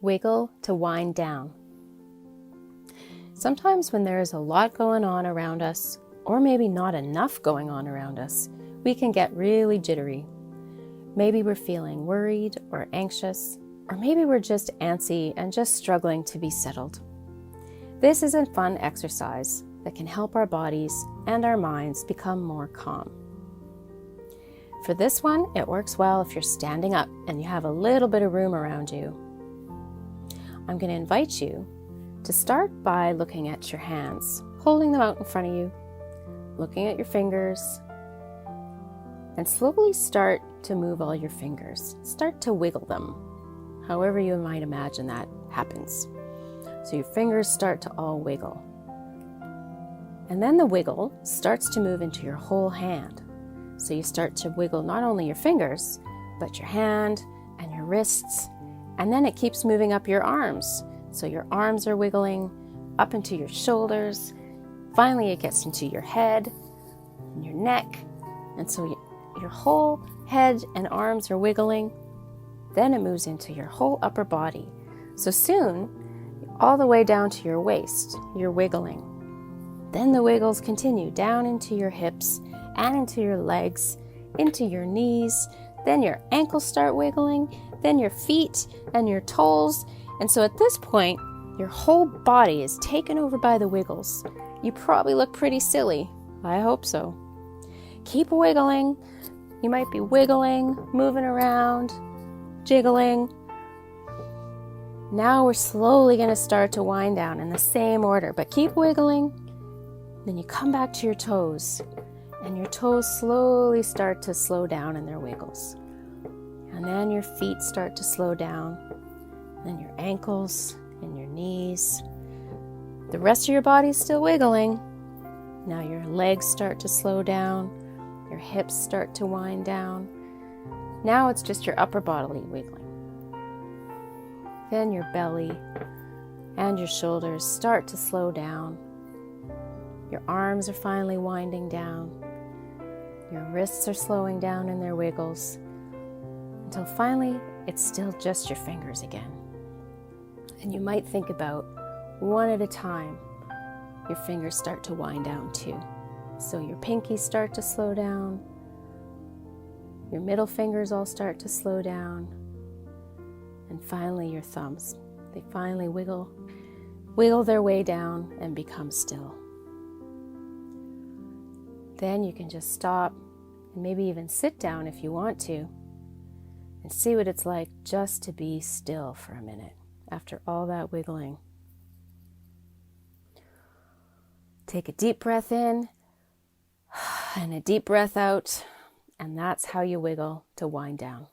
Wiggle to wind down. Sometimes when there is a lot going on around us, or maybe not enough going on around us, we can get really jittery. Maybe we're feeling worried or anxious, or maybe we're just antsy and just struggling to be settled. This is a fun exercise that can help our bodies and our minds become more calm. For this one, it works well if you're standing up and you have a little bit of room around you. I'm going to invite you to start by looking at your hands, holding them out in front of you, looking at your fingers, and slowly start to move all your fingers. Start to wiggle them, however you might imagine that happens. So your fingers start to all wiggle. And then the wiggle starts to move into your whole hand. So you start to wiggle not only your fingers, but your hand and your wrists. And then it keeps moving up your arms. So your arms are wiggling up into your shoulders. Finally, it gets into your head and your neck. And so your whole head and arms are wiggling. Then it moves into your whole upper body. So soon, all the way down to your waist, you're wiggling. Then the wiggles continue down into your hips and into your legs, into your knees. Then your ankles start wiggling, then your feet and your toes. And so at this point, your whole body is taken over by the wiggles. You probably look pretty silly. I hope so. Keep wiggling. You might be wiggling, moving around, jiggling. Now we're slowly going to start to wind down in the same order, but keep wiggling. Then you come back to your toes, and your toes slowly start to slow down in their wiggles. And then your feet start to slow down, then your ankles and your knees. The rest of your body is still wiggling. Now your legs start to slow down, your hips start to wind down. Now it's just your upper body wiggling. Then your belly and your shoulders start to slow down. Your arms are finally winding down. Your wrists are slowing down in their wiggles until finally it's still just your fingers again. And you might think about one at a time, your fingers start to wind down too. So your pinkies start to slow down. Your middle fingers all start to slow down. And finally your thumbs, they finally wiggle their way down and become still. Then you can just stop and maybe even sit down if you want to and see what it's like just to be still for a minute after all that wiggling. Take a deep breath in and a deep breath out, and that's how you wiggle to wind down.